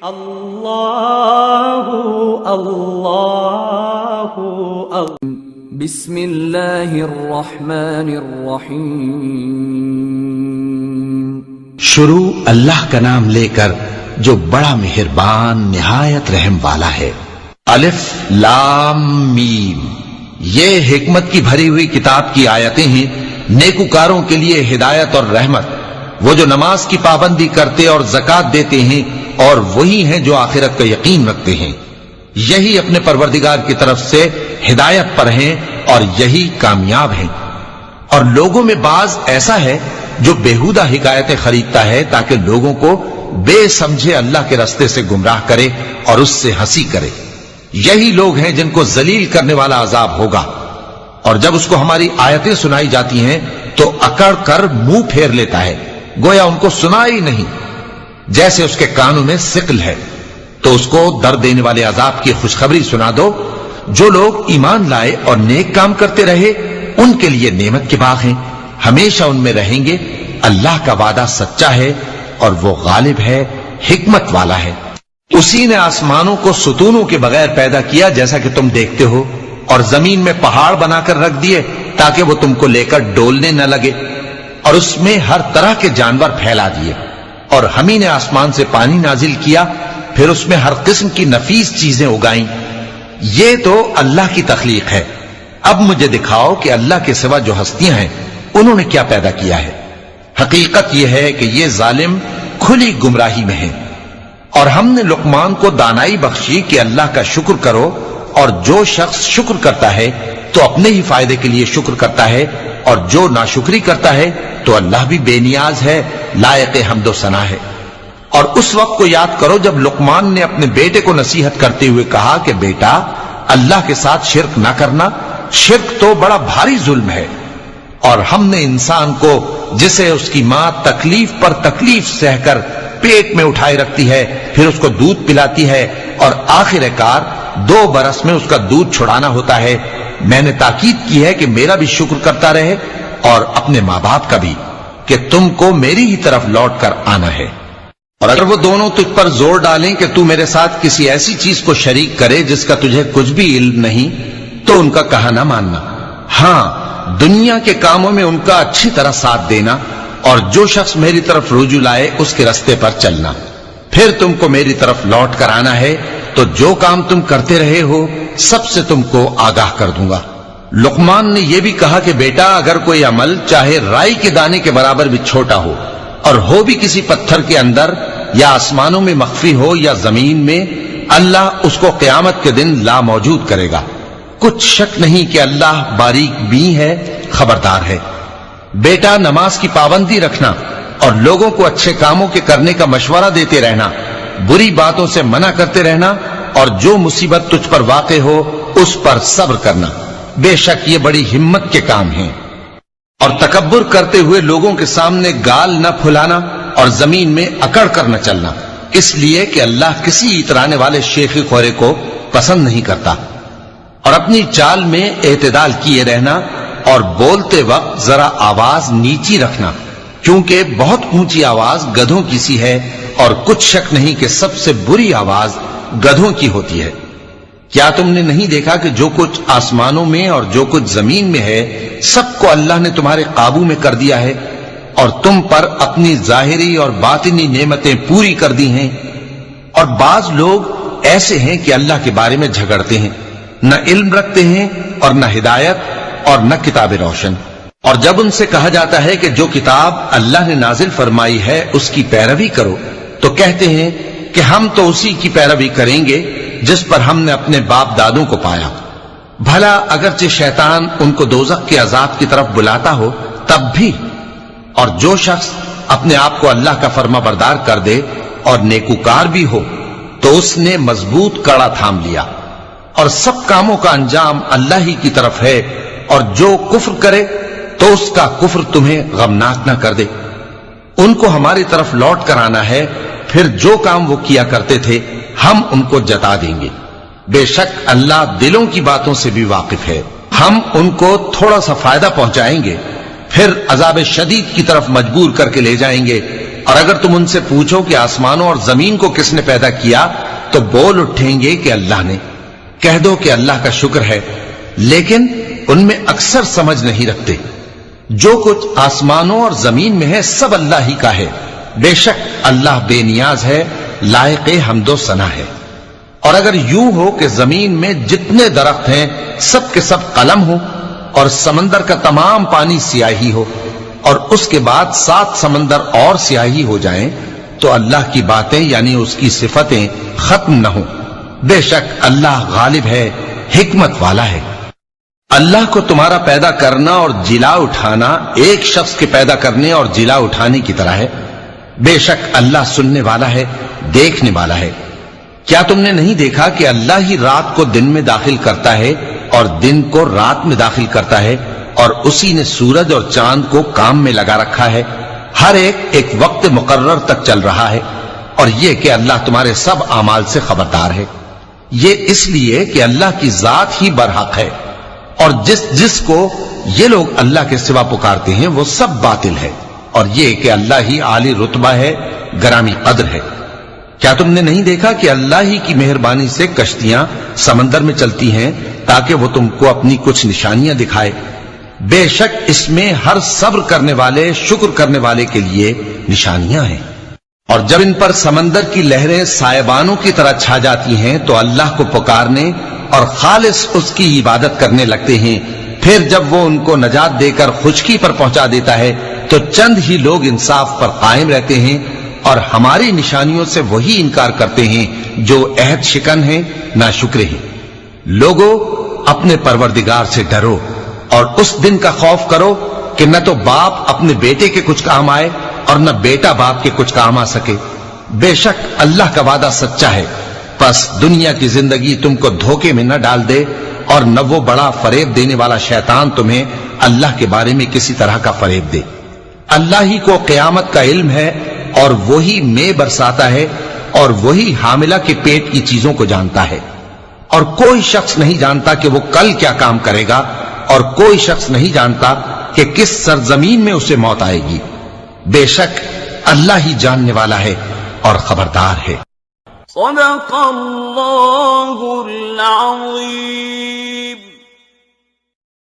اللہ اللہ بسم اللہ الرحمن الرحیم شروع اللہ کا نام لے کر جو بڑا مہربان نہایت رحم والا ہے۔ الف لام میم، یہ حکمت کی بھری ہوئی کتاب کی آیتیں ہیں، نیکوکاروں کے لیے ہدایت اور رحمت، وہ جو نماز کی پابندی کرتے اور زکوٰۃ دیتے ہیں، اور وہی ہیں جو آخرت کا یقین رکھتے ہیں، یہی اپنے پروردگار کی طرف سے ہدایت پر ہیں اور یہی کامیاب ہیں۔ اور لوگوں میں بعض ایسا ہے جو بیہودہ حکایتیں خریدتا ہے تاکہ لوگوں کو بے سمجھے اللہ کے راستے سے گمراہ کرے اور اس سے ہنسی کرے، یہی لوگ ہیں جن کو ذلیل کرنے والا عذاب ہوگا۔ اور جب اس کو ہماری آیتیں سنائی جاتی ہیں تو اکڑ کر منہ پھیر لیتا ہے، گویا ان کو سنا ہی نہیں، جیسے اس کے کانوں میں ثقل ہے۔ تو اس کو درد دینے والے عذاب کی خوشخبری سنا دو۔ جو لوگ ایمان لائے اور نیک کام کرتے رہے ان کے لیے نعمت کے باغ ہیں، ہمیشہ ان میں رہیں گے۔ اللہ کا وعدہ سچا ہے اور وہ غالب ہے، حکمت والا ہے۔ اسی نے آسمانوں کو ستونوں کے بغیر پیدا کیا جیسا کہ تم دیکھتے ہو، اور زمین میں پہاڑ بنا کر رکھ دیے تاکہ وہ تم کو لے کر ڈولنے نہ لگے، اور اس میں ہر طرح کے جانور پھیلا دیے۔ اور ہم ہی نے آسمان سے پانی نازل کیا، پھر اس میں ہر قسم کی نفیس چیزیں اگائیں۔ یہ تو اللہ کی تخلیق ہے۔ اب مجھے دکھاؤ کہ اللہ کے سوا جو ہستیاں ہیں انہوں نے کیا پیدا کیا ہے۔ حقیقت یہ ہے کہ یہ ظالم کھلی گمراہی میں ہیں۔ اور ہم نے لقمان کو دانائی بخشی کہ اللہ کا شکر کرو، اور جو شخص شکر کرتا ہے تو اپنے ہی فائدے کے لیے شکر کرتا ہے، اور جو ناشکری کرتا ہے تو اللہ بھی بے نیاز ہے، لائق حمد و ثنا ہے۔ اور اس وقت کو یاد کرو جب لقمان نے اپنے بیٹے کو نصیحت کرتے ہوئے کہا کہ بیٹا، اللہ کے ساتھ شرک نہ کرنا، شرک تو بڑا بھاری ظلم ہے۔ اور ہم نے انسان کو، جسے اس کی ماں تکلیف پر تکلیف سہ کر پیٹ میں اٹھائے رکھتی ہے، پھر اس کو دودھ پلاتی ہے، اور آخر کار 2 برس میں اس کا دودھ چھڑانا ہوتا ہے، میں نے تاکید کی ہے کہ میرا بھی شکر کرتا رہے اور اپنے ماں باپ کا بھی، کہ تم کو میری ہی طرف لوٹ کر آنا ہے۔ اور اگر وہ دونوں تجھ پر زور ڈالیں کہ تو میرے ساتھ کسی ایسی چیز کو شریک کرے جس کا تجھے کچھ بھی علم نہیں، تو ان کا کہا نہ ماننا۔ ہاں، دنیا کے کاموں میں ان کا اچھی طرح ساتھ دینا، اور جو شخص میری طرف رجوع لائے اس کے راستے پر چلنا، پھر تم کو میری طرف لوٹ کر آنا ہے، تو جو کام تم کرتے رہے ہو سب سے تم کو آگاہ کر دوں گا۔ لقمان نے یہ بھی کہا کہ بیٹا، اگر کوئی عمل چاہے رائی کے دانے کے برابر بھی چھوٹا ہو، اور ہو بھی کسی پتھر کے اندر یا آسمانوں میں مخفی ہو یا زمین میں، اللہ اس کو قیامت کے دن لا موجود کرے گا۔ کچھ شک نہیں کہ اللہ باریک بین ہے، خبردار ہے۔ بیٹا، نماز کی پابندی رکھنا اور لوگوں کو اچھے کاموں کے کرنے کا مشورہ دیتے رہنا، بری باتوں سے منع کرتے رہنا، اور جو مصیبت تجھ پر واقع ہو اس پر صبر کرنا، بے شک یہ بڑی ہمت کے کام ہیں۔ اور تکبر کرتے ہوئے لوگوں کے سامنے گال نہ پھلانا اور زمین میں اکڑ کر نہ چلنا، اس لیے کہ اللہ کسی اترانے والے شیخی خورے کو پسند نہیں کرتا۔ اور اپنی چال میں اعتدال کیے رہنا، اور بولتے وقت ذرا آواز نیچی رکھنا، کیونکہ بہت اونچی آواز گدھوں کی سی ہے، اور کچھ شک نہیں کہ سب سے بری آواز گدھوں کی ہوتی ہے۔ کیا تم نے نہیں دیکھا کہ جو کچھ آسمانوں میں اور جو کچھ زمین میں ہے سب کو اللہ نے تمہارے قابو میں کر دیا ہے، اور تم پر اپنی ظاہری اور باطنی نعمتیں پوری کر دی ہیں۔ اور بعض لوگ ایسے ہیں کہ اللہ کے بارے میں جھگڑتے ہیں، نہ علم رکھتے ہیں اور نہ ہدایت اور نہ کتاب روشن۔ اور جب ان سے کہا جاتا ہے کہ جو کتاب اللہ نے نازل فرمائی ہے اس کی پیروی کرو، تو کہتے ہیں کہ ہم تو اسی کی پیروی کریں گے جس پر ہم نے اپنے باپ دادوں کو پایا۔ بھلا اگرچہ شیطان ان کو دوزخ کے عذاب کی طرف بلاتا ہو تب بھی۔ اور جو شخص اپنے آپ کو اللہ کا فرما بردار کر دے اور نیکوکار بھی ہو تو اس نے مضبوط کڑا تھام لیا، اور سب کاموں کا انجام اللہ ہی کی طرف ہے۔ اور جو کفر کرے تو اس کا کفر تمہیں غمناک نہ کر دے۔ ان کو ہماری طرف لوٹ کر آنا ہے، پھر جو کام وہ کیا کرتے تھے ہم ان کو جتا دیں گے۔ بے شک اللہ دلوں کی باتوں سے بھی واقف ہے۔ ہم ان کو تھوڑا سا فائدہ پہنچائیں گے، پھر عذاب شدید کی طرف مجبور کر کے لے جائیں گے، اور اگر تم ان سے پوچھو کہ آسمانوں اور زمین کو کس نے پیدا کیا تو بول اٹھیں گے کہ اللہ نے. کہہ دو کہ اللہ کا شکر ہے، لیکن ان میں اکثر سمجھ نہیں رکھتے. جو کچھ آسمانوں اور زمین میں ہے سب اللہ ہی کا ہے. بے شک اللہ بے نیاز ہے، لائق حمد و ثنا ہے. اور اگر یوں ہو کہ زمین میں جتنے درخت ہیں سب کے سب قلم ہو، اور سمندر کا تمام پانی سیاہی ہو، اور اس کے بعد 7 سمندر اور سیاہی ہو جائیں، تو اللہ کی باتیں یعنی اس کی صفتیں ختم نہ ہوں. بے شک اللہ غالب ہے، حکمت والا ہے. اللہ کو تمہارا پیدا کرنا اور جلا اٹھانا ایک شخص کے پیدا کرنے اور جلا اٹھانے کی طرح ہے. بے شک اللہ سننے والا ہے، دیکھنے والا ہے. کیا تم نے نہیں دیکھا کہ اللہ ہی رات کو دن میں داخل کرتا ہے اور دن کو رات میں داخل کرتا ہے، اور اسی نے سورج اور چاند کو کام میں لگا رکھا ہے. ہر ایک وقت مقرر تک چل رہا ہے. اور یہ کہ اللہ تمہارے سب اعمال سے خبردار ہے. یہ اس لیے کہ اللہ کی ذات ہی برحق ہے، اور جس کو یہ لوگ اللہ کے سوا پکارتے ہیں وہ سب باطل ہے. اور یہ کہ اللہ ہی عالی رتبہ ہے، گرامی قدر ہے. کیا تم نے نہیں دیکھا کہ اللہ ہی کی مہربانی سے کشتیاں سمندر میں چلتی ہیں تاکہ وہ تم کو اپنی کچھ نشانیاں دکھائے؟ بے شک اس میں ہر صبر کرنے والے، شکر کرنے والے کے لیے نشانیاں ہیں. اور جب ان پر سمندر کی لہریں سائبانوں کی طرح چھا جاتی ہیں تو اللہ کو پکارنے اور خالص اس کی عبادت کرنے لگتے ہیں. پھر جب وہ ان کو نجات دے کر خشکی پر پہنچا دیتا ہے تو چند ہی لوگ انصاف پر قائم رہتے ہیں، اور ہماری نشانیوں سے وہی انکار کرتے ہیں جو عہد شکن ہیں، ناشکرے ہیں. لوگوں، اپنے پروردگار سے ڈرو اور اس دن کا خوف کرو کہ نہ تو باپ اپنے بیٹے کے کچھ کام آئے اور نہ بیٹا باپ کے کچھ کام آ سکے. بے شک اللہ کا وعدہ سچا ہے. پس دنیا کی زندگی تم کو دھوکے میں نہ ڈال دے، اور نہ وہ بڑا فریب دینے والا شیطان تمہیں اللہ کے بارے میں کسی طرح کا فریب دے. اللہ ہی کو قیامت کا علم ہے، اور وہی میں برساتا ہے، اور وہی حاملہ کے پیٹ کی چیزوں کو جانتا ہے. اور کوئی شخص نہیں جانتا کہ وہ کل کیا کام کرے گا، اور کوئی شخص نہیں جانتا کہ کس سرزمین میں اسے موت آئے گی. بے شک اللہ ہی جاننے والا ہے اور خبردار ہے. صدق اللہ العظیم.